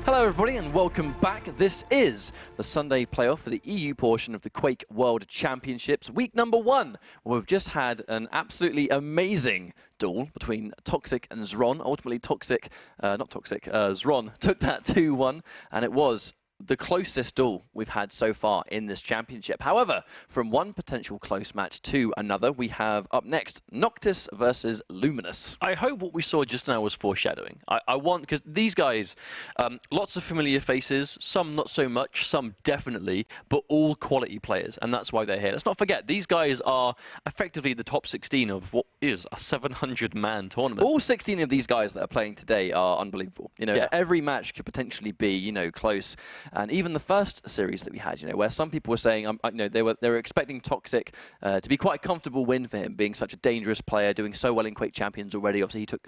Hello everybody and welcome back. This is the Sunday playoff for the EU portion of the Quake World Championships, week number 1. We've just had an absolutely amazing duel between Toxic and Zron. Ultimately Zron took that 2-1 and it was the closest duel we've had so far in this championship. However, from one potential close match to another, we have up next Noctis versus Luminus. I hope what we saw just now was foreshadowing. I want, because these guys, lots of familiar faces, some not so much, some definitely, but all quality players, and that's why they're here. Let's not forget, these guys are effectively the top 16 of what is a 700-man tournament. All 16 of these guys that are playing today are unbelievable. You know, every match could potentially be, you know, close. And even the first series that we had, you know, where some people were saying, you know, they were expecting Toxic to be quite a comfortable win for him, being such a dangerous player, doing so well in Quake Champions already. Obviously, he took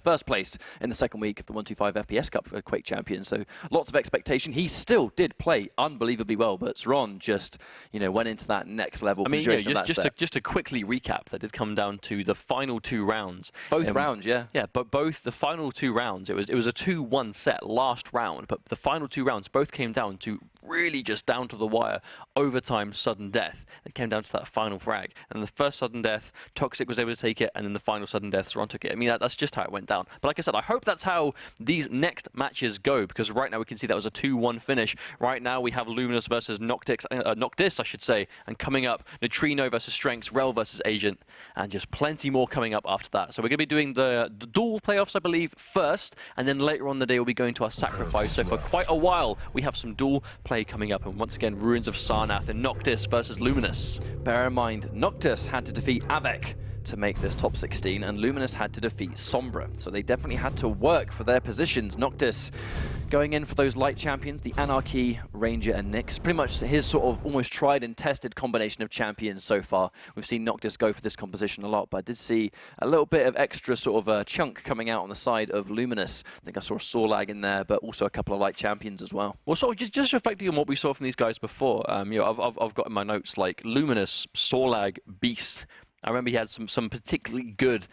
first place in the second week of the 125 FPS Cup for Quake Champions, so lots of expectation. He still did play unbelievably well, but Zron just, you know, went into that next level. I mean, yeah, just to quickly recap, that did come down to the final 2 rounds. Both rounds, yeah. Yeah, but both the final 2 rounds, it was a 2-1 set last round, but the final 2 rounds both came down to really just down to the wire, overtime sudden death. It came down to that final frag. And the first sudden death, Toxic was able to take it, and then the final sudden death, Zron took it. I mean, that's just how it went down. But like I said, I hope that's how these next matches go, because right now we can see that was a 2-1 finish. Right now we have Luminus versus Noctis, I should say, and coming up, Neutrino versus Strengths, Rel versus Agent, and just plenty more coming up after that. So we're going to be doing the duel playoffs, I believe, first, and then later on in the day we'll be going to our sacrifice. So for quite a while, we have some duel play coming up, and once again, Ruins of Sarnath and Noctis versus Luminus. Bear in mind, Noctis had to defeat Avec to make this top 16, and Luminus had to defeat Sombra. So they definitely had to work for their positions. Noctis going in for those light champions, the Anarchy, Ranger, and Nyx. Pretty much his sort of almost tried and tested combination of champions so far. We've seen Noctis go for this composition a lot, but I did see a little bit of extra sort of chunk coming out on the side of Luminus. I think I saw a Sorlag in there, but also a couple of light champions as well. Well, sort of just reflecting on what we saw from these guys before, you know, I've got in my notes like Luminus, Sorlag, Beast. I remember he had some particularly good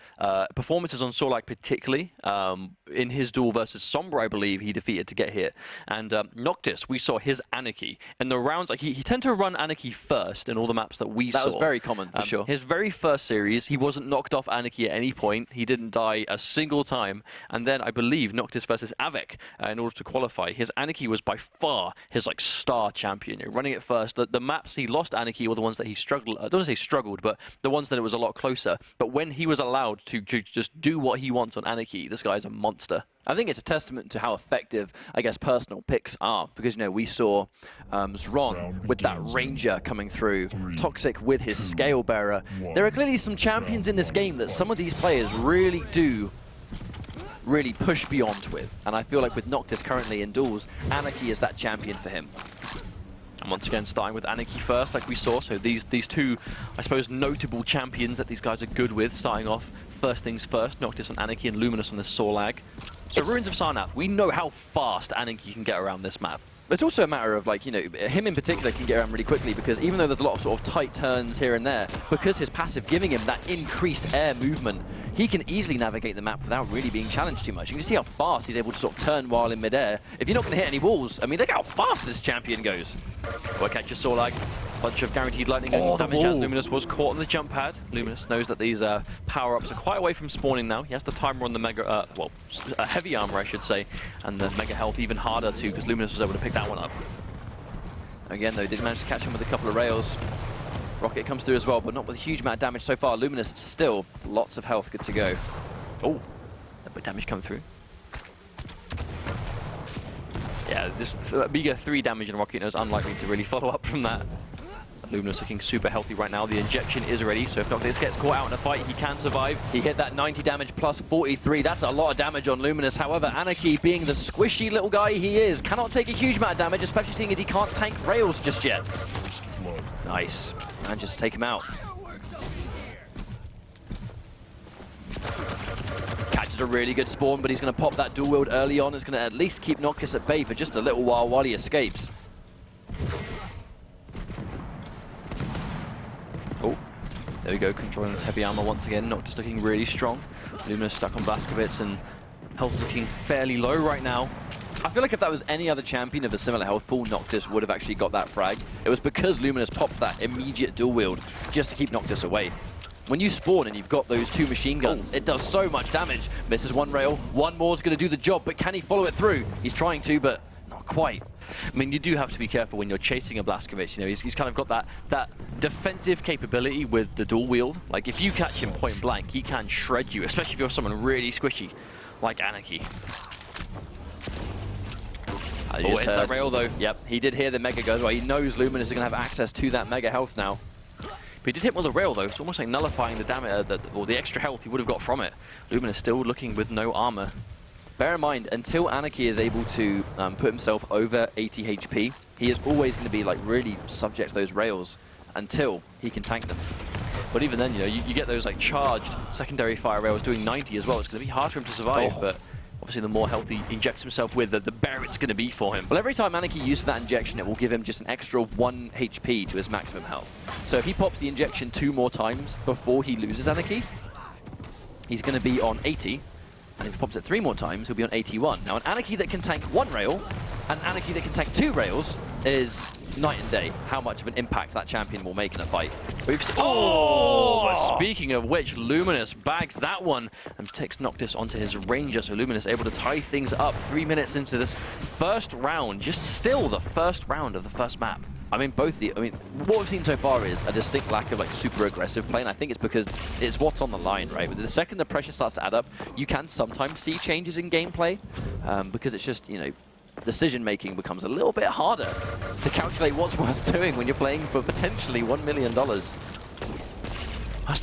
performances on Sorlag, particularly in his duel versus Sombra, I believe he defeated to get here. And Noctis, we saw his Anarchy in the rounds. Like he tended to run Anarchy first in all the maps that we saw. That was very common for sure. His very first series, he wasn't knocked off Anarchy at any point. He didn't die a single time. And then I believe Noctis versus Avec in order to qualify. His Anarchy was by far his like star champion. You're running it first. The maps he lost Anarchy were the ones that he struggled. I don't want to say struggled, but the ones that it was a lot closer. But when he was allowed to just do what he wants on Anarchy, this guy's a monster. I think it's a testament to how effective, I guess, personal picks are. Because, you know, we saw Zron with that Ranger coming through, Toxic with his Scale Bearer. There are clearly some champions in this game that some of these players really push beyond with. And I feel like with Noctis currently in duels, Anarchy is that champion for him. And once again, starting with Anarchy first, like we saw. So these two, I suppose, notable champions that these guys are good with, starting off. First things first, Noctis on Anarchy and Luminus on the Sorlag. So Ruins of Sarnath, we know how fast Anarchy can get around this map. It's also a matter of, like, you know, him in particular can get around really quickly because even though there's a lot of sort of tight turns here and there, because his passive giving him that increased air movement, he can easily navigate the map without really being challenged too much. You can see how fast he's able to sort of turn while in midair. If you're not going to hit any walls, I mean, look how fast this champion goes. Well, catch your Sorlag. Bunch of guaranteed lightning damage as Luminus was caught on the jump pad. Luminus knows that these power-ups are quite away from spawning now. He has the timer on the mega, heavy armor, I should say, and the mega health even harder too, because Luminus was able to pick that one up. Again, though, did manage to catch him with a couple of rails. Rocket comes through as well, but not with a huge amount of damage so far. Luminus still lots of health, good to go. Oh, a bit of damage coming through. Yeah, this bigger 3 damage in Rocket is unlikely to really follow up from that. Luminus looking super healthy right now. The injection is ready, so if Noctis gets caught out in a fight, he can survive. He hit that 90 damage plus 43. That's a lot of damage on Luminus. However, Anarchy, being the squishy little guy he is, cannot take a huge amount of damage, especially seeing as he can't tank rails just yet. Nice. And just take him out. Catches a really good spawn, but he's going to pop that dual wield early on. It's going to at least keep Noctis at bay for just a little while he escapes. Oh, there we go, controlling this heavy armor once again. Noctis looking really strong. Luminus stuck on Blaskovitz and health looking fairly low right now. I feel like if that was any other champion of a similar health pool, Noctis would have actually got that frag. It was because Luminus popped that immediate dual wield just to keep Noctis away. When you spawn and you've got those 2 machine guns, it does so much damage. Misses one rail, one more is going to do the job, but can he follow it through? He's trying to, but not quite. I mean, you do have to be careful when you're chasing a Blazkowicz. You know, he's kind of got that defensive capability with the dual wield. Like, if you catch him point blank, he can shred you, especially if you're someone really squishy, like Anarchy. It's that rail, though. Yep, he did hear the Mega go as well. He knows Luminus is going to have access to that Mega health now. But he did hit with the rail, though. It's almost like nullifying the damage, or the extra health he would have got from it. Luminus still looking with no armor. Bear in mind, until Anarchy is able to put himself over 80 HP, he is always going to be like really subject to those rails until he can tank them. But even then, you know, you get those like charged secondary fire rails doing 90 as well. It's going to be hard for him to survive, but obviously the more health he injects himself with, the better it's going to be for him. Well, every time Anarchy uses that injection, it will give him just an extra 1 HP to his maximum health. So if he pops the injection 2 more times before he loses Anarchy, he's going to be on 80. And if he pops it 3 more times, he'll be on 81. Now, an Anarchy that can tank 1 rail, and an Anarchy that can tank 2 rails is night and day how much of an impact that champion will make in a fight. We've seen, oh! Speaking of which, Luminus bags that one and takes Noctis onto his Ranger, so Luminus able to tie things up 3 minutes into this first round, just still the first round of the first map. I mean, what we've seen so far is a distinct lack of like super aggressive play, and I think it's because it's what's on the line, right? But the second the pressure starts to add up, you can sometimes see changes in gameplay, because it's just, you know, decision making becomes a little bit harder to calculate what's worth doing when you're playing for potentially $1 million. Let's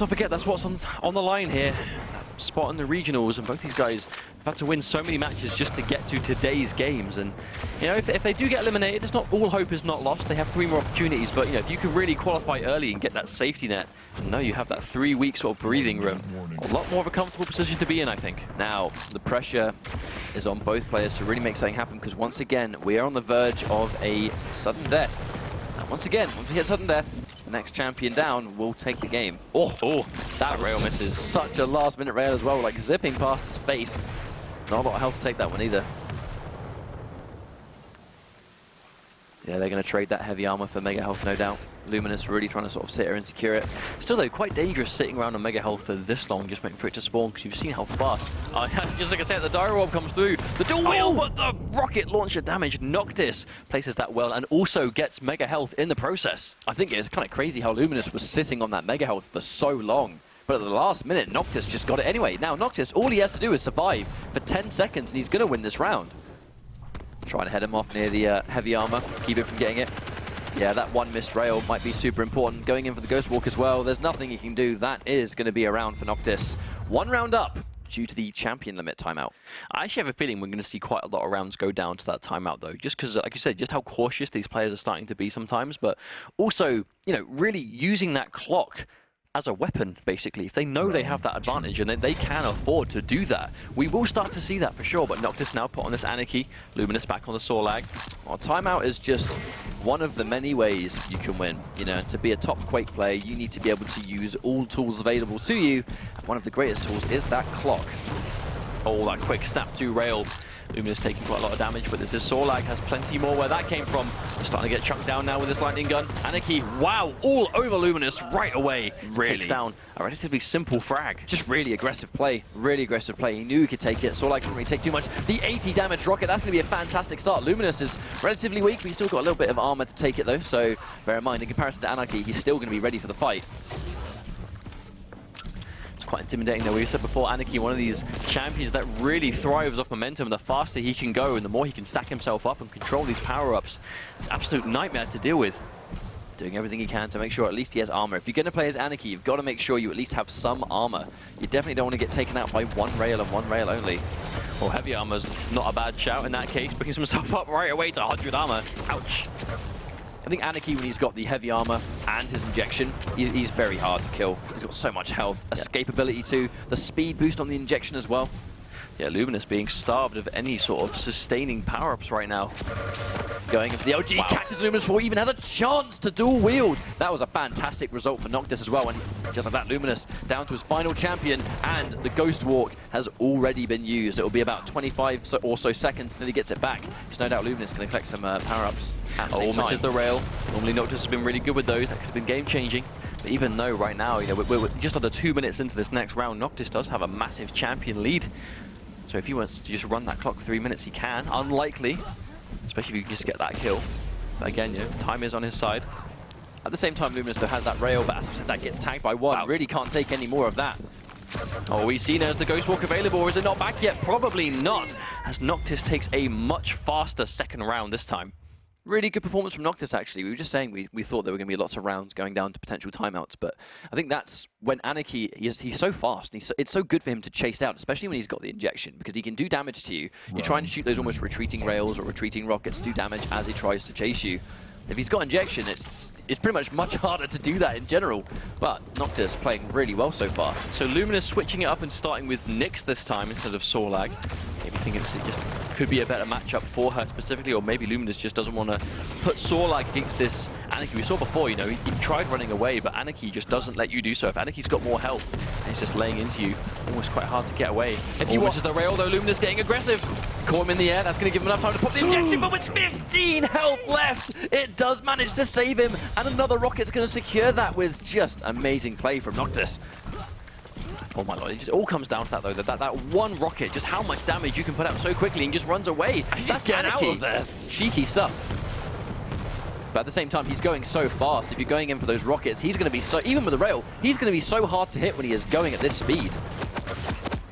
not forget that's what's on the line here. That spot in the regionals, and both these guys have had to win so many matches just to get to today's games. And you know, if they do get eliminated, it's not all hope is not lost. They have 3 more opportunities, but you know, if you can really qualify early and get that safety net, now you have that 3 week sort of breathing room. A lot more of a comfortable position to be in, I think. Now the pressure is on both players to really make something happen, because once again we are on the verge of a sudden death. And once again, once we hit sudden death, the next champion down will take the game. Oh, that rail misses. Such a last minute rail as well, like zipping past his face. Not a lot of health to take that one either. Yeah, they're going to trade that heavy armor for mega health, no doubt. Luminus really trying to sort of sit here and secure it. Still though, quite dangerous sitting around on mega health for this long, just waiting for it to spawn, because you've seen how fast. Just like I said, the Dire Orb comes through. The dual wheel, but the rocket launcher damage. Noctis places that well and also gets mega health in the process. I think it's kind of crazy how Luminus was sitting on that mega health for so long. But at the last minute, Noctis just got it anyway. Now Noctis, all he has to do is survive for 10 seconds and he's going to win this round. Trying to head him off near the heavy armor, keep him from getting it. Yeah, that one missed rail might be super important. Going in for the Ghost Walk as well. There's nothing he can do. That is going to be a round for Noctis. 1 round up due to the champion limit timeout. I actually have a feeling we're going to see quite a lot of rounds go down to that timeout, though. Just because, like you said, just how cautious these players are starting to be sometimes. But also, you know, really using that clock as a weapon, basically. If they know they have that advantage and they can afford to do that, we will start to see that for sure. But Noctis now put on this Anarchy, Luminus back on the Sorlag. Well, timeout is just one of the many ways you can win. You know, to be a top Quake player, you need to be able to use all tools available to you. One of the greatest tools is that clock. Oh, that quick snap to rail. Luminus taking quite a lot of damage, but this is Sorlag has plenty more where that came from. Starting to get chucked down now with this lightning gun. Anarchy, wow, all over Luminus right away. Really? Takes down a relatively simple frag. Just really aggressive play. Really aggressive play. He knew he could take it. Sorlag couldn't really take too much. The 80 damage rocket, that's going to be a fantastic start. Luminus is relatively weak, but he's still got a little bit of armor to take it though. So bear in mind, in comparison to Anarchy, he's still going to be ready for the fight. Quite intimidating though. We said before, Anarchy, one of these champions that really thrives off momentum. The faster he can go and the more he can stack himself up and control these power-ups. Absolute nightmare to deal with. Doing everything he can to make sure at least he has armor. If you're going to play as Anarchy, you've got to make sure you at least have some armor. You definitely don't want to get taken out by one rail and one rail only. Well, heavy armor's not a bad shout in that case. Brings himself up right away to 100 armor. Ouch. I think Anarchy, when he's got the heavy armor and his injection, he's very hard to kill. He's got so much health, escapability too, the speed boost on the injection as well. Yeah, Luminus being starved of any sort of sustaining power-ups right now. going into the LG, catches Luminus before he even has a chance to dual wield. That was a fantastic result for Noctis as well, and just like that, Luminus down to his final champion, and the Ghost Walk has already been used. It will be about 25 or so seconds until he gets it back. There's no doubt Luminus going to collect some power-ups at the same time. Misses the rail. Normally Noctis has been really good with those. That could have been game-changing. But even though right now, you know, we're just under 2 minutes into this next round, Noctis does have a massive champion lead. So if he wants to just run that clock 3 minutes, he can. Unlikely, especially if you can just get that kill. But again, you know, time is on his side. At the same time, Luminus still has that rail, but as I said, that gets tagged by one. Wow. Really can't take any more of that. Oh, we've seen as the Ghost Walk available, or is it not back yet? Probably not, as Noctis takes a much faster second round this time. Really good performance from Noctis, actually. We were just saying we thought there were going to be lots of rounds going down to potential timeouts, but I think that's when Anarchy, he's so fast. It's so good for him to chase down, especially when he's got the injection, because he can do damage to you. You're trying to shoot those almost retreating rails or retreating rockets, do damage as he tries to chase you. If he's got injection, it's pretty much harder to do that in general. But Noctis playing really well so far. So Luminus switching it up and starting with Nyx this time instead of Sorlag. Maybe thinking it just could be a better matchup for her specifically, or maybe Luminus just doesn't want to put Sorlag against this Anarchy. We saw before, you know, he tried running away, but Anarchy just doesn't let you do so. If Anarchy's got more health and he's just laying into you, almost quite hard to get away. If he watches the rail though, Luminus getting aggressive. Caught him in the air, that's going to give him enough time to pop the injection, but with 15 health left, it does manage to save him, and another rocket's going to secure that with just amazing play from Noctis. Oh my lord, it just all comes down to that though, that one rocket, just how much damage you can put out so quickly and just runs away. That's getting out of there. Cheeky stuff. But at the same time, he's going so fast. If you're going in for those rockets, he's going to be so, even with the rail, he's going to be so hard to hit when he is going at this speed.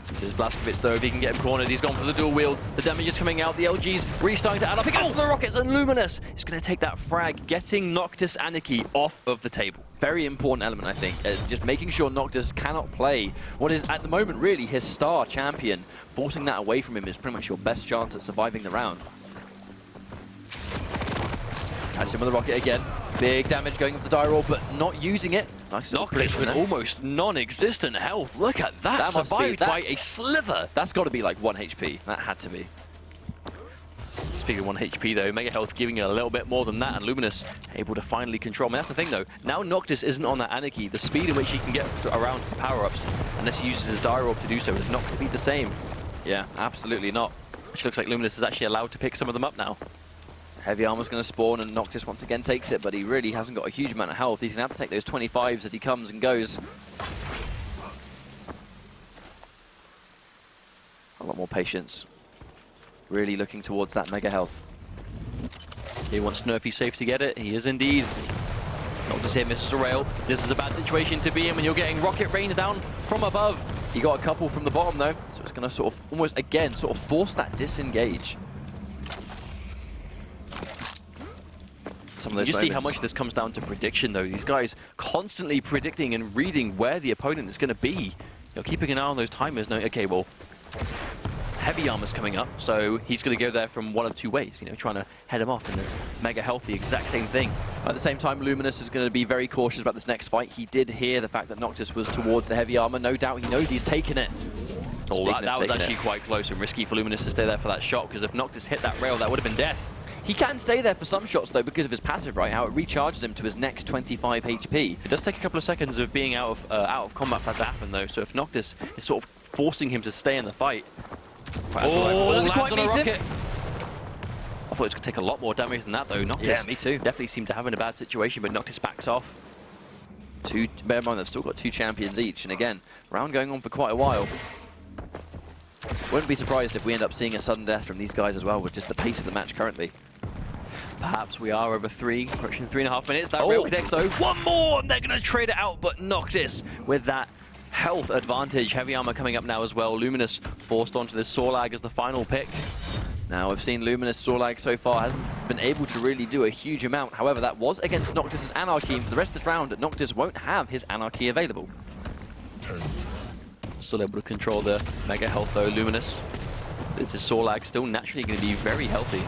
This is Blazkowicz though, if he can get him cornered, he's gone for the dual wield. The damage is coming out, the LG's really starting to add up. He goes for the rockets, and Luminus is going to take that frag, getting Noctis Anarchy off of the table. Very important element, I think, just making sure Noctis cannot play what is at the moment really his star champion. Forcing that away from him is pretty much your best chance at surviving the round. Catch him with the rocket again. Big damage going off the die roll, but not using it. Nice Noctis with almost non-existent health. Look at that. That must survived be, by a slither. That's got to be like 1 HP. That had to be. Speaking of 1 HP though, Mega Health giving it a little bit more than that, and Luminus able to finally control. I mean, that's the thing though, now Noctis isn't on that Anarchy. The speed in which he can get around for power-ups, unless he uses his die roll to do so, is not going to be the same. Yeah, absolutely not. Which looks like Luminus is actually allowed to pick some of them up now. Heavy Armor's going to spawn, and Noctis once again takes it, but he really hasn't got a huge amount of health. He's going to have to take those 25s as he comes and goes. A lot more patience. Really looking towards that Mega Health. He wants to know if he's safe to get it. He is indeed. Noctis here misses the rail. This is a bad situation to be in when you're getting rocket rains down from above. He got a couple from the bottom though, so it's going to sort of almost again sort of force that disengage. You see how much this comes down to prediction though. These guys constantly predicting and reading where the opponent is going to be. You know, keeping an eye on those timers, knowing, okay, well, Heavy Armor's coming up, so he's going to go there from one of two ways, you know, trying to head him off, and there's Mega Health, the exact same thing. At the same time, Luminus is going to be very cautious about this next fight. He did hear the fact that Noctis was towards the Heavy Armor. No doubt he knows he's taken it. Oh, that was actually quite close and risky for Luminus to stay there for that shot, because if Noctis hit that rail, that would have been death. He can stay there for some shots, though, because of his passive, right? How it recharges him to his next 25 HP. It does take a couple of seconds of being out of combat for that to happen, though. So if Noctis is sort of forcing him to stay in the fight... lands on a rocket. I thought it was going to take a lot more damage than that, though. Noctis, yeah, me too. Definitely seemed to have in a bad situation, but Noctis backs off. Bear in mind, they've still got 2 champions each, and again, round going on for quite a while. Wouldn't be surprised if we end up seeing a sudden death from these guys as well, with just the pace of the match currently. Perhaps we are over approaching 3.5 minutes. That rail connects though. One more, and they're going to trade it out, but Noctis with that health advantage. Heavy Armor coming up now as well. Luminus forced onto this Sorlag as the final pick. Now, we've seen Luminus Sorlag so far hasn't been able to really do a huge amount. However, that was against Noctis' Anarchy, and for the rest of this round, Noctis won't have his Anarchy available. Still able to control the Mega Health though, Luminus. This is Sorlag still naturally going to be very healthy.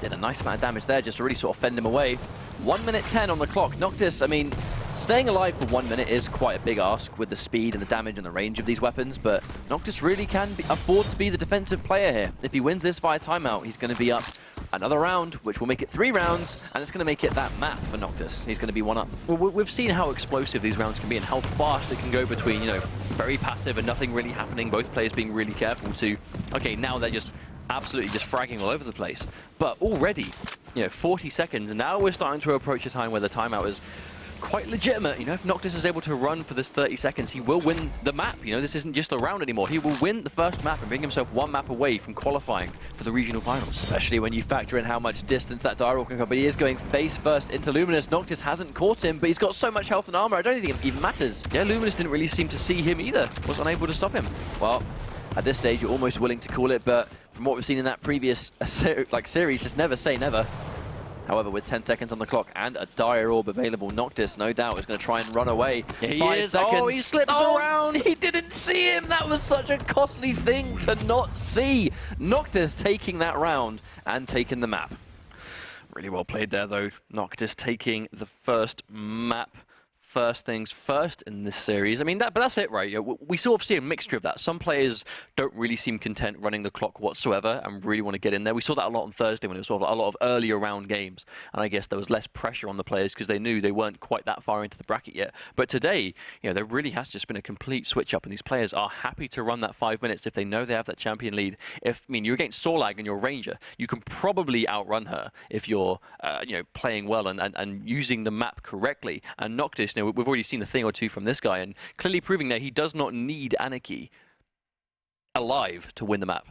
Did a nice amount of damage there just to really sort of fend him away. 1 minute 10 on the clock. Noctis, I mean, Staying alive for 1 minute is quite a big ask with the speed and the damage and the range of these weapons, but Noctis really can afford to be the defensive player here. If he wins this via timeout, he's going to be up another round, which will make it 3 rounds, and it's going to make it that map for Noctis. He's going to be 1 up. Well, we've seen how explosive these rounds can be and how fast it can go between, you know, very passive and nothing really happening, both players being really careful, to, okay, now they're just absolutely just fragging all over the place. But already, you know, 40 seconds, and now we're starting to approach a time where the timeout is quite legitimate. You know, if Noctis is able to run for this 30 seconds, he will win the map. You know, this isn't just a round anymore. He will win the first map and bring himself 1 map away from qualifying for the regional finals. Especially when you factor in how much distance that direwall can cover. But he is going face first into Luminus. Noctis hasn't caught him, but he's got so much health and armor, I don't think it even matters. Yeah, Luminus didn't really seem to see him either. Was unable to stop him. Well, at this stage, you're almost willing to call it, but from what we've seen in that previous series, just never say never. However, with 10 seconds on the clock and a dire orb available, Noctis, no doubt, is going to try and run away. Yeah, he 5 is. seconds. Oh, he slips around. He didn't see him. That was such a costly thing to not see. Noctis taking that round and taking the map. Really well played there, though. Noctis taking the first map. First things first in this series. I mean, but that's it, right? You know, we sort of see a mixture of that. Some players don't really seem content running the clock whatsoever and really want to get in there. We saw that a lot on Thursday when it was sort of a lot of earlier round games, and I guess there was less pressure on the players because they knew they weren't quite that far into the bracket yet. But today, you know, there really has just been a complete switch up, and these players are happy to run that 5 minutes if they know they have that champion lead. I mean, you're against Sorlag and you're Ranger, you can probably outrun her if you're, you know, playing well and using the map correctly. And Noctis, you know, we've already seen a thing or two from this guy, and clearly proving that he does not need Anarchy alive to win the map.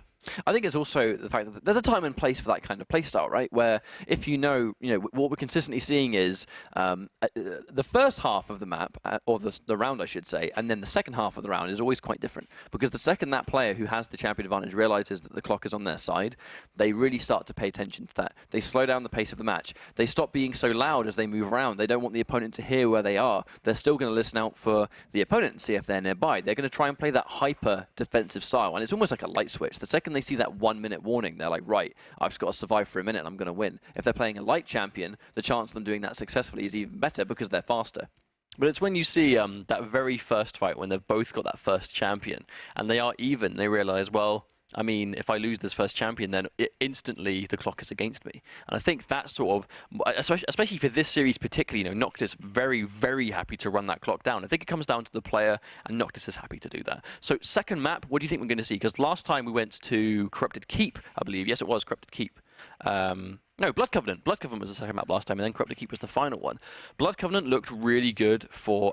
I think it's also the fact that there's a time and place for that kind of playstyle, right? Where if you know, what we're consistently seeing is the first half of the map, or the round, I should say, and then the second half of the round is always quite different. Because the second that player who has the champion advantage realizes that the clock is on their side, they really start to pay attention to that. They slow down the pace of the match. They stop being so loud as they move around. They don't want the opponent to hear where they are. They're still going to listen out for the opponent and see if they're nearby. They're going to try and play that hyper defensive style, and it's almost like a light switch. The second they see that 1 minute warning, they're like, right, I've just got to survive for a minute and I'm going to win. If they're playing a light champion, the chance of them doing that successfully is even better because they're faster. But it's when you see that very first fight when they've both got that first champion and they are even, they realize, well, I mean, if I lose this first champion, then instantly the clock is against me. And I think that's sort of, especially for this series particularly, Noctis very, very happy to run that clock down. I think it comes down to the player, and Noctis is happy to do that. So second map, what do you think we're going to see? Because last time we went to Corrupted Keep, I believe. Yes, it was Corrupted Keep. No, Blood Covenant. Blood Covenant was the second map last time, and then Corrupted Keep was the final one. Blood Covenant looked really good for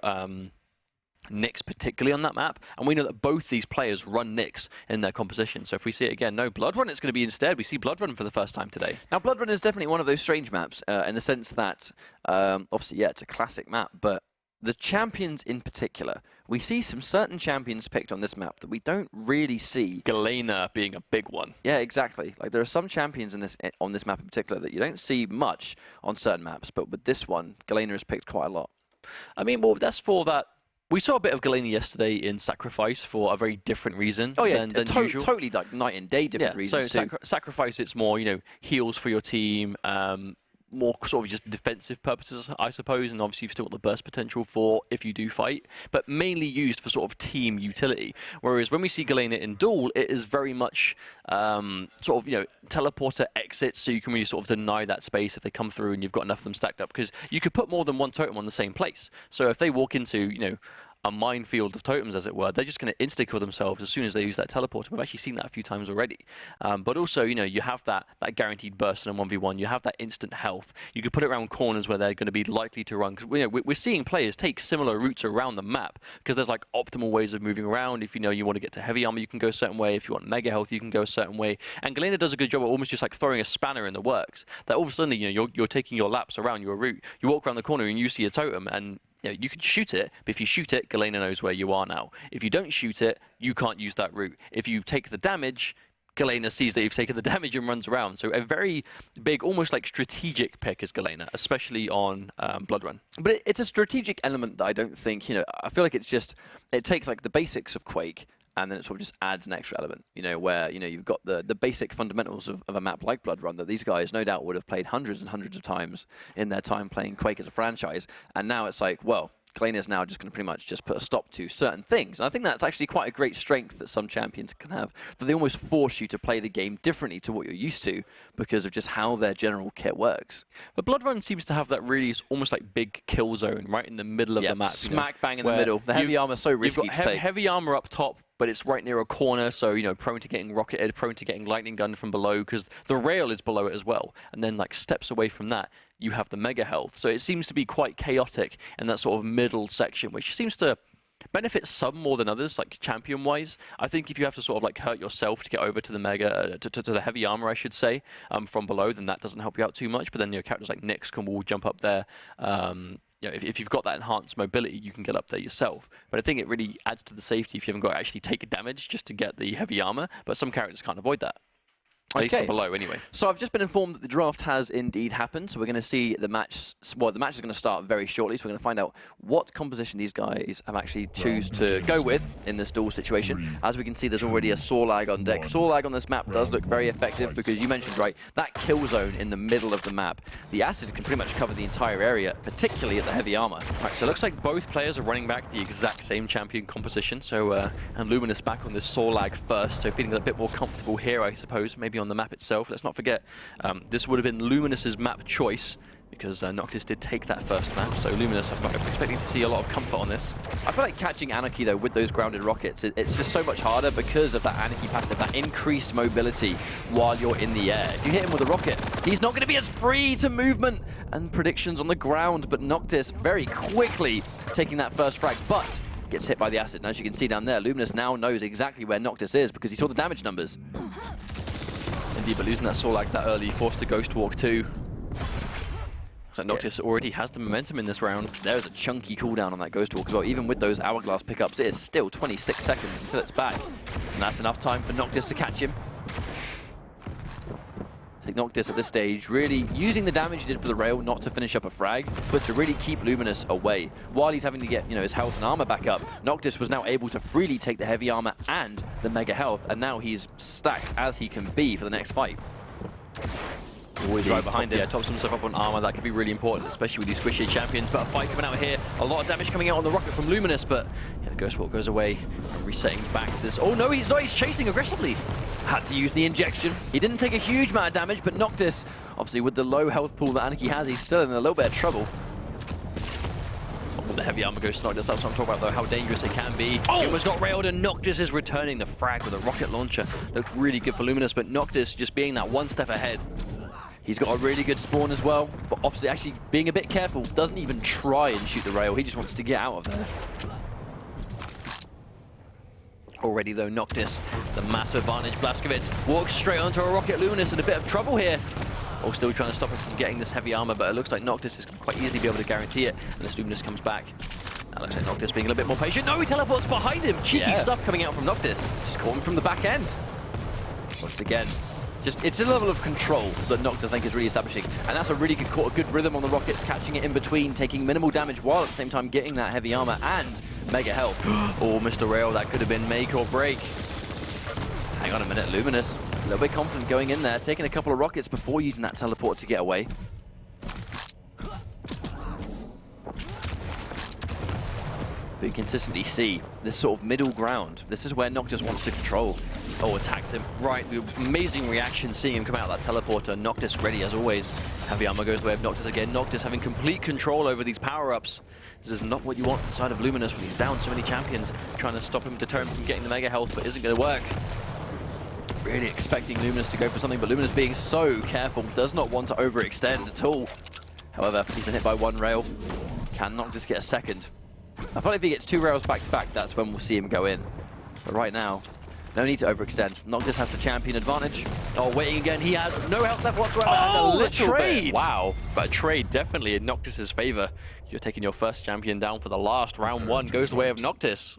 Nyx particularly on that map, and we know that both these players run Nyx in their composition. So if we see it again, no, Blood Run, it's going to be instead. We see Blood Run for the first time today. Now, Blood Run is definitely one of those strange maps in the sense that, obviously, yeah, it's a classic map, but the champions in particular, we see some certain champions picked on this map that we don't really see. Galena being a big one. Yeah, exactly. Like, there are some champions on this map in particular that you don't see much on certain maps, but with this one, Galena is picked quite a lot. I mean, well, that's for that. We saw a bit of Galena yesterday in Sacrifice for a very different reason than usual. Totally like night and day different reasons. So Sacrifice, it's more, heals for your team, more sort of just defensive purposes, I suppose, and obviously you've still got the burst potential for if you do fight, but mainly used for sort of team utility. Whereas when we see Galena in Duel, it is very much sort of, teleporter exits, so you can really sort of deny that space if they come through and you've got enough of them stacked up, because you could put more than one totem on the same place. So if they walk into, a minefield of totems, as it were, they're just going to insta-kill themselves as soon as they use that teleporter. We've actually seen that a few times already. But also, you have that guaranteed burst in a 1v1. You have that instant health. You could put it around corners where they're going to be likely to run. Because we're seeing players take similar routes around the map, because there's like optimal ways of moving around. If you want to get to heavy armor, you can go a certain way. If you want mega health, you can go a certain way. And Galena does a good job of almost just like throwing a spanner in the works. That all of a sudden, you're taking your laps around your route. You walk around the corner and you see a totem, and you can shoot it, but if you shoot it, Galena knows where you are now. If you don't shoot it, you can't use that route. If you take the damage, Galena sees that you've taken the damage and runs around. So a very big, almost like strategic pick is Galena, especially on Blood Run. But it's a strategic element that I don't think, I feel like it takes like the basics of Quake, and then it sort of just adds an extra element, where, you've got the basic fundamentals of a map like Blood Run that these guys no doubt would have played hundreds and hundreds of times in their time playing Quake as a franchise. And now it's like, well, Glen is now just going to pretty much just put a stop to certain things. And I think that's actually quite a great strength that some champions can have, that they almost force you to play the game differently to what you're used to because of just how their general kit works. But Bloodrun seems to have that really almost like big kill zone right in the middle of the map. Smack bang in the middle. The heavy armor is so risky to take. Heavy armor up top, but it's right near a corner, so, you know, prone to getting rocketed, prone to getting lightning gunned from below, because the rail is below it as well. And then, like, steps away from that, you have the mega health. So it seems to be quite chaotic in that sort of middle section, which seems to benefit some more than others, like champion-wise. I think if you have to sort of like hurt yourself to get over to the mega, to the heavy armor, I should say, from below, then that doesn't help you out too much. But then your characters like Nyx can all jump up there. You know, if you've got that enhanced mobility, you can get up there yourself. But I think it really adds to the safety if you haven't got to actually take damage just to get the heavy armor. But some characters can't avoid that. At least from below, anyway. So I've just been informed that the draft has indeed happened. So we're going to see the match. Well, the match is going to start very shortly. So we're going to find out what composition these guys have actually choose to go with in this duel situation. As we can see, there's already a Sorlag on deck. Sorlag on this map does look very effective because you mentioned, right, that kill zone in the middle of the map. The acid can pretty much cover the entire area, particularly at the heavy armor. Right, so it looks like both players are running back the exact same champion composition. So, and Luminus back on this Sorlag first. So feeling a bit more comfortable here, I suppose, maybe on the map itself. Let's not forget, this would have been Luminus's map choice because Noctis did take that first map. So Luminus, I'm expecting to see a lot of comfort on this. I feel like catching Anarchy, though, with those grounded rockets, it's just so much harder because of that Anarchy passive, that increased mobility while you're in the air. If you hit him with a rocket, he's not going to be as free to movement and predictions on the ground, but Noctis very quickly taking that first frag, but gets hit by the acid. And as you can see down there, Luminus now knows exactly where Noctis is because he saw the damage numbers. Indeed, but losing that Sorlag that early, forced to Ghost Walk too. So Noctis already has the momentum in this round. There's a chunky cooldown on that Ghost Walk as well. Even with those Hourglass pickups, it is still 26 seconds until it's back. And that's enough time for Noctis to catch him. I think Noctis at this stage really using the damage he did for the rail not to finish up a frag, but to really keep Luminus away. While he's having to get, you know, his health and armor back up, Noctis was now able to freely take the heavy armor and the mega health, and now he's stacked as he can be for the next fight. Always right behind it. Yeah, tops himself up on armor. That could be really important, especially with these squishy champions. But a fight coming out here. A lot of damage coming out on the rocket from Luminus, but yeah, the Ghost Walk goes away, resetting back to this. Oh no, he's not. He's chasing aggressively. Had to use the injection. He didn't take a huge amount of damage, but Noctis, obviously with the low health pool that Anarchy has, he's still in a little bit of trouble. The heavy armor goes Noctis. That's what I'm talking about, though, how dangerous it can be. He almost got railed, and Noctis is returning the frag with a rocket launcher. Looked really good for Luminus, but Noctis just being that one step ahead. He's got a really good spawn as well, but obviously actually being a bit careful, doesn't even try and shoot the rail. He just wants to get out of there. Already, though, Noctis, the massive advantage. Blazkowicz walks straight onto a rocket. Luminus in a bit of trouble here. Oh, still trying to stop him from getting this heavy armor, but it looks like Noctis is quite easily be able to guarantee it unless Luminus comes back. That looks like Noctis being a little bit more patient. No, he teleports behind him. Cheeky stuff coming out from Noctis. Just caught him from the back end. Once again, it's a level of control that Noctis, I think, is really establishing. And that's a really good rhythm on the rockets, catching it in between, taking minimal damage while at the same time getting that heavy armor and mega health. Oh, Mr. Rail, that could have been make or break. Hang on a minute, Luminus, a little bit confident going in there, taking a couple of rockets before using that teleport to get away. But you consistently see this sort of middle ground. This is where Noctis wants to control. Oh, attacked him. Right, the amazing reaction seeing him come out of that teleporter. Noctis ready as always. Heavy armor goes the way of Noctis again. Noctis having complete control over these power-ups. This is not what you want inside of Luminus when he's down so many champions. Trying to stop him, deter him from getting the mega health, but isn't going to work. Really expecting Luminus to go for something, but Luminus being so careful, does not want to overextend at all. However, he's been hit by one rail. Can Noctis get a second? I feel like if he gets two rails back-to-back, that's when we'll see him go in. But right now, no need to overextend. Noctis has the champion advantage. Oh, waiting again. He has no health left whatsoever. Oh, and a trade! Bit. Wow. But a trade definitely in Noctis' favor. You're taking your first champion down for the last round one. Goes the way of Noctis.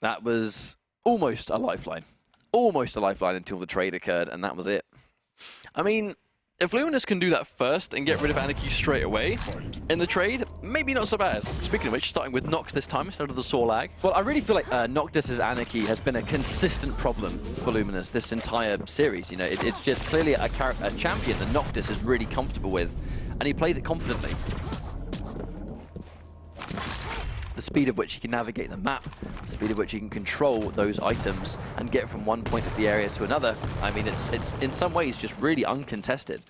That was almost a lifeline. Almost a lifeline until the trade occurred, and that was it. I mean, if Luminus can do that first and get rid of Anarchy straight away in the trade, maybe not so bad. Speaking of which, starting with Nox this time instead of the Sorlag. Well, I really feel like Noctis' Anarchy has been a consistent problem for Luminus this entire series. You know, it's just clearly a champion that Noctis is really comfortable with, and he plays it confidently. the speed of which he can navigate the map, the speed of which he can control those items and get from one point of the area to another. I mean, it's in some ways just really uncontested.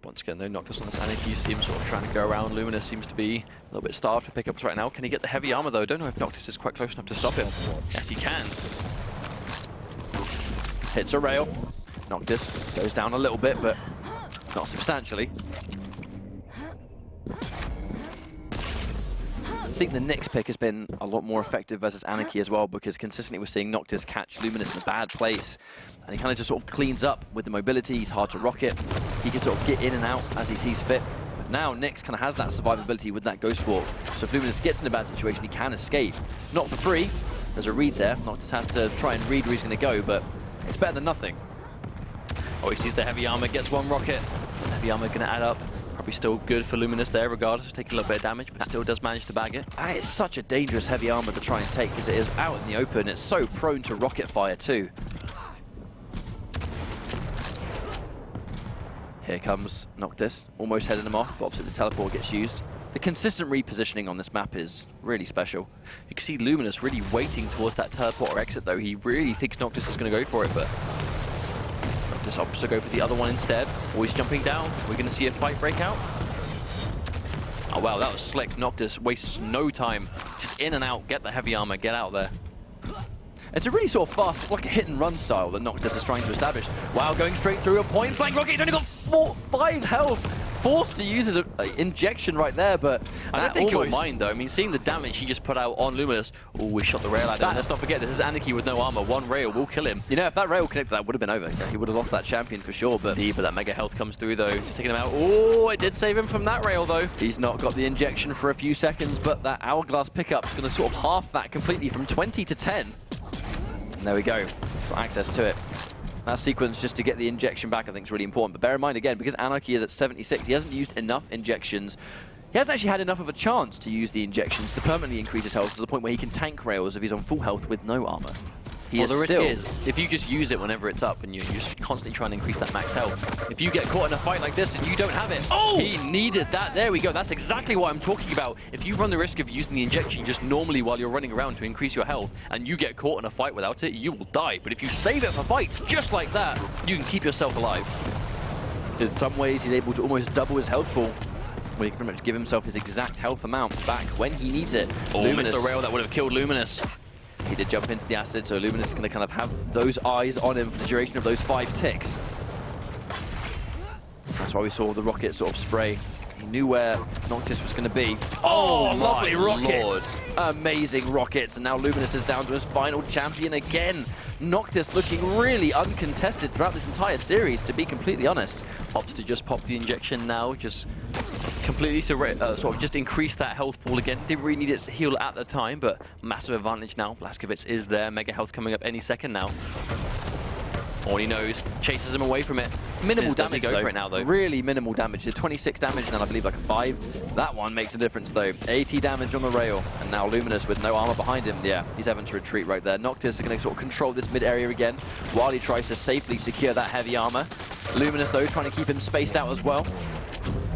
Once again, though, Noctis on this Anarchy, you see him sort of trying to go around. Luminus seems to be a little bit starved for pickups right now. Can he get the heavy armor, though? Don't know if Noctis is quite close enough to stop him. Yes, he can. Hits a rail. Noctis goes down a little bit, but not substantially. I think the Nyx pick has been a lot more effective versus Anarchy as well, because consistently we're seeing Noctis catch Luminus in a bad place, and he kind of just sort of cleans up with the mobility. He's hard to rocket. He can sort of get in and out as he sees fit. But now Nyx kind of has that survivability with that Ghost Walk. So if Luminus gets in a bad situation, he can escape. Not for free. There's a read there. Noctis has to try and read where he's going to go, but it's better than nothing. Oh, he sees the heavy armor, gets one rocket. Heavy armor going to add up. Probably still good for Luminus there, regardless of taking a little bit of damage, but still does manage to bag it. It's such a dangerous heavy armor to try and take, because it is out in the open. It's so prone to rocket fire too. Here comes Noctis, almost heading him off, but obviously the teleport gets used. The consistent repositioning on this map is really special. You can see Luminus really waiting towards that teleport or exit, though. He really thinks Noctis is going to go for it, but Noctis opts to go for the other one instead. Always jumping down. We're going to see a fight break out. Oh, wow, that was slick. Noctis wastes no time. Just in and out, get the heavy armor, get out there. It's a really sort of fast, like a hit and run style that Noctis is trying to establish. Wow, going straight through a point blank rocket. He's only got 5 health. Forced to use his injection right there, but I don't think he'll mind, though. I mean, seeing the damage he just put out on Luminus. Oh, we shot the rail at him. Let's not forget, this is Anarchy with no armor. One rail will kill him. You know, if that rail connected, that would have been over. Yeah, he would have lost that champion for sure, but that mega health comes through, though. Just taking him out. Oh, it did save him from that rail, though. He's not got the injection for a few seconds, but that hourglass pickup is going to sort of half that completely from 20 to 10. And there we go. He's got access to it. That sequence just to get the injection back I think is really important. But bear in mind again, because Anarchy is at 76, he hasn't used enough injections. He hasn't actually had enough of a chance to use the injections to permanently increase his health to the point where he can tank rails if he's on full health with no armor. The risk is, if you just use it whenever it's up and you're just constantly trying to increase that max health, if you get caught in a fight like this and you don't have it, he needed that. There we go. That's exactly what I'm talking about. If you run the risk of using the injection just normally while you're running around to increase your health and you get caught in a fight without it, you will die. But if you save it for fights just like that, you can keep yourself alive. In some ways, he's able to almost double his health pool, where he can pretty much give himself his exact health amount back when he needs it. Oh, missed the rail that would have killed Luminus. He did jump into the acid, so Luminus is going to kind of have those eyes on him for the duration of those 5 ticks. That's why we saw the rocket sort of spray. He knew where Noctis was going to be. Oh, lovely rockets! Amazing rockets, and now Luminus is down to his final champion again. Noctis looking really uncontested throughout this entire series, to be completely honest. Opts to just pop the injection now, just completely to sort of just increase that health pool again. Didn't really need it to heal at the time, but massive advantage now. Blazkowicz is there. Mega health coming up any second now. All he knows, chases him away from it. Minimal damage go for it now, though. Really minimal damage. Did 26 damage and then I believe like a 5. That one makes a difference though. 80 damage on the rail. And now Luminus with no armor behind him. Yeah, he's having to retreat right there. Noctis is going to sort of control this mid area again while he tries to safely secure that heavy armor. Luminus though trying to keep him spaced out as well.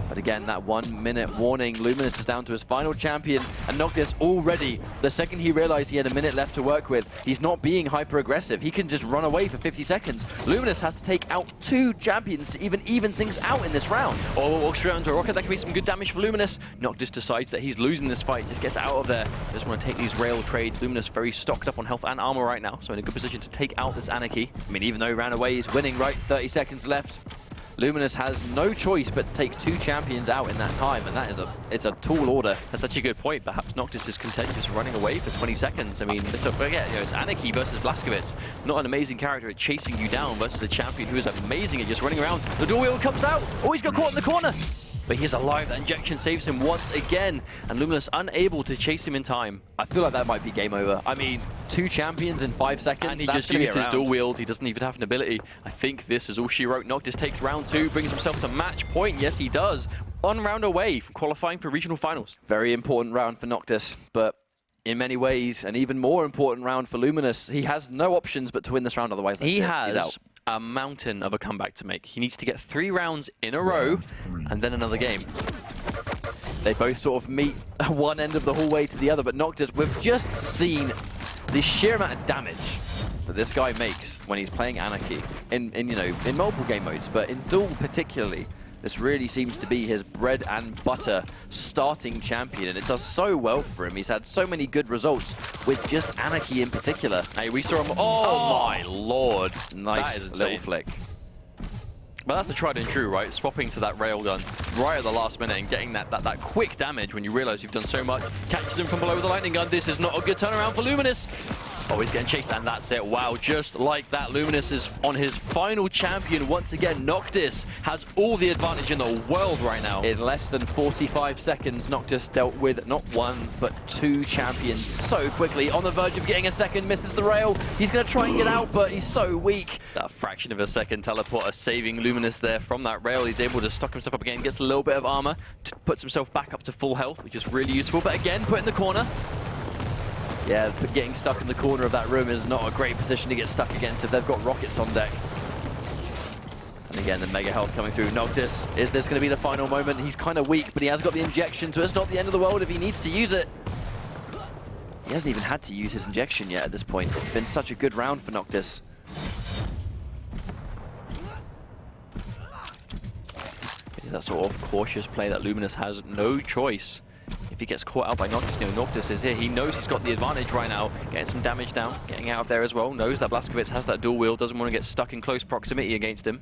But again, that 1 minute warning. Luminus is down to his final champion, and Noctis already, the second he realized he had a minute left to work with, he's not being hyper aggressive. He can just run away for 50 seconds. Luminus has to take out 2 champions to even things out in this round. Oh, walks straight onto a rocket. That could be some good damage for Luminus. Noctis decides that he's losing this fight, just gets out of there. Just want to take these rail trades. Luminus very stocked up on health and armor right now, so in a good position to take out this Anarchy. I mean, even though he ran away, he's winning, right? 30 seconds left. Luminus has no choice but to take 2 champions out in that time, and that is it's a tall order. That's such a good point. Perhaps Noctis is content just running away for 20 seconds. I mean, let's not forget, you know, it's Anarchy versus Blazkowicz. Not an amazing character at chasing you down versus a champion who is amazing at just running around. The door wheel comes out. Oh, he's got caught in the corner. But he's alive. That injection saves him once again, and Luminus unable to chase him in time. I feel like that might be game over. I mean, 2 champions in 5 seconds. And he just used his dual wield. He doesn't even have an ability. I think this is all she wrote. Noctis takes round 2, brings himself to match point. Yes, he does. 1 round away from qualifying for regional finals. Very important round for Noctis, but in many ways, an even more important round for Luminus. He has no options but to win this round, otherwise that's he's out. A mountain of a comeback to make. He needs to get 3 rounds in a row and then another game. They both sort of meet one end of the hallway to the other, but Noctis, we've just seen the sheer amount of damage that this guy makes when he's playing Anarchy in multiple game modes, but in Duel particularly. This really seems to be his bread and butter starting champion, and it does so well for him. He's had so many good results with just Anarchy in particular. Hey, we saw him. Oh my lord! Nice little flick. But that's the tried and true, right? Swapping to that railgun right at the last minute and getting that quick damage when you realize you've done so much. Catches him from below with the lightning gun. This is not a good turnaround for Luminus. Oh, he's getting chased, and that's it. Wow, just like that, Luminus is on his final champion once again. Noctis has all the advantage in the world right now. In less than 45 seconds, Noctis dealt with not one, but two champions so quickly. On the verge of getting a second, misses the rail. He's going to try and get out, but he's so weak. That fraction of a second teleporter saving Luminus there from that rail. He's able to stock himself up again, gets a little bit of armor, puts himself back up to full health, which is really useful. But again, put in the corner. Yeah, but getting stuck in the corner of that room is not a great position to get stuck against if they've got rockets on deck. And again, the mega health coming through. Noctis, is this going to be the final moment? He's kind of weak, but he has got the injection, so it's not the end of the world if he needs to use it. He hasn't even had to use his injection yet at this point. It's been such a good round for Noctis. That sort of cautious play that Luminus has no choice. If he gets caught out by Noctis, Noctis is here. He knows he's got the advantage right now. Getting some damage down, getting out of there as well. Knows that Blazkowicz has that dual wheel, doesn't want to get stuck in close proximity against him.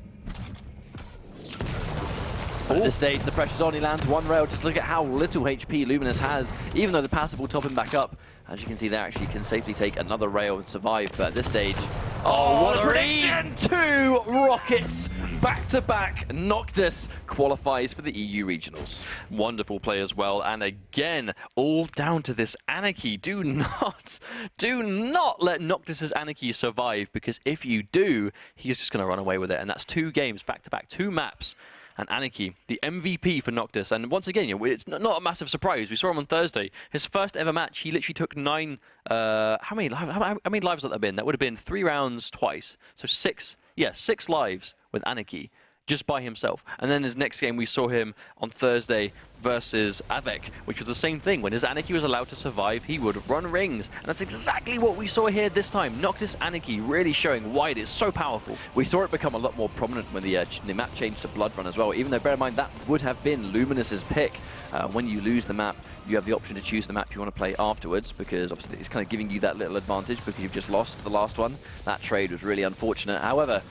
But at this stage, the pressure's on. He lands one rail. Just look at how little HP Luminus has, even though the passive will top him back up. As you can see there, actually can safely take another rail and survive. But at this stage, oh, what a prediction! Two rockets back-to-back. Noctis qualifies for the EU Regionals. Wonderful play as well. And again, all down to this Anarchy. Do not let Noctis's Anarchy survive, because if you do, he's just going to run away with it. And that's two games back-to-back, two maps. And Anarchy, the MVP for Noctis. And once again, it's not a massive surprise. We saw him on Thursday. His first ever match, he literally took how many lives would that have been? That would have been 3 rounds twice. So 6 lives with Anarchy, just by himself. And then his next game, we saw him on Thursday versus Avec, which was the same thing. When his Anarchy was allowed to survive, he would run rings. And that's exactly what we saw here this time. Noctis Anarchy really showing why it is so powerful. We saw it become a lot more prominent when the map changed to Blood Run as well, even though, bear in mind, that would have been Luminus's pick. When you lose the map, you have the option to choose the map you want to play afterwards, because obviously it's kind of giving you that little advantage because you've just lost the last one. That trade was really unfortunate. However,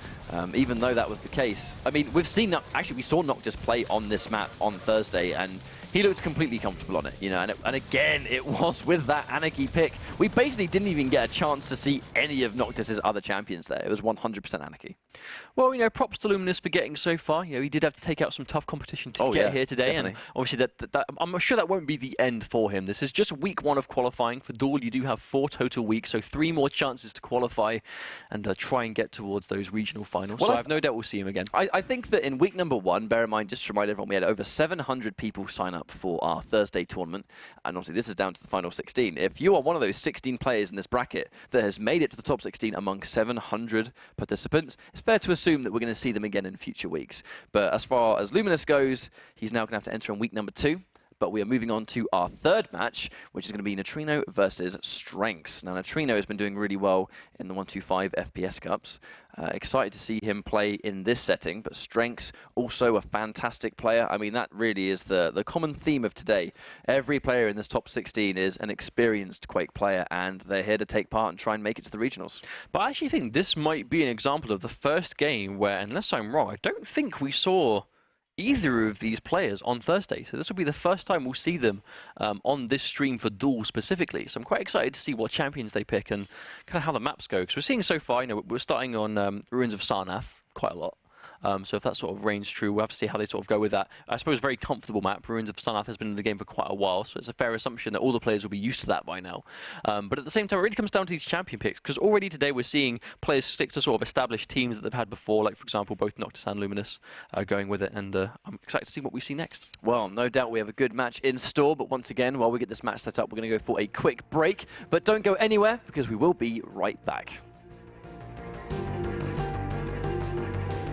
even though that was the case, I mean, we saw Noctis play on this map on Thursday, and he looked completely comfortable on it, and again, it was with that Anarchy pick. We basically didn't even get a chance to see any of Noctis's other champions there. It was 100% Anarchy. Well, props to Luminus for getting so far. He did have to take out some tough competition to get here today, definitely. And obviously I'm sure that won't be the end for him. This is just week 1 of qualifying. For Duel, you do have 4 total weeks, so 3 more chances to qualify and try and get towards those regional finals. Well, so I have no doubt we'll see him again. I think that in week number 1, bear in mind, just to remind everyone, we had over 700 people sign up for our Thursday tournament, and obviously this is down to the final 16. If you are one of those 16 players in this bracket that has made it to the top 16 among 700 participants, it's fair to assume that we're going to see them again in future weeks. But as far as Luminus goes, he's now going to have to enter in week number 2. But we are moving on to our third match, which is going to be Neutrino versus Strengths. Now, Neutrino has been doing really well in the 125 FPS Cups. Excited to see him play in this setting, but Strengths, also a fantastic player. I mean, that really is the common theme of today. Every player in this top 16 is an experienced Quake player, and they're here to take part and try and make it to the regionals. But I actually think this might be an example of the first game where, unless I'm wrong, I don't think we saw either of these players on Thursday. So this will be the first time we'll see them on this stream for Duel specifically. So I'm quite excited to see what champions they pick and kind of how the maps go. Because we're seeing so far, we're starting on Ruins of Sarnath quite a lot. So if that sort of reigns true, we'll have to see how they sort of go with that. I suppose very comfortable map. Ruins of Sarnath has been in the game for quite a while, so it's a fair assumption that all the players will be used to that by now. But at the same time, it really comes down to these champion picks, because already today we're seeing players stick to sort of established teams that they've had before, like, for example, both Noctis and Luminus going with it, and I'm excited to see what we see next. Well, no doubt we have a good match in store, but once again, while we get this match set up, we're going to go for a quick break. But don't go anywhere, because we will be right back.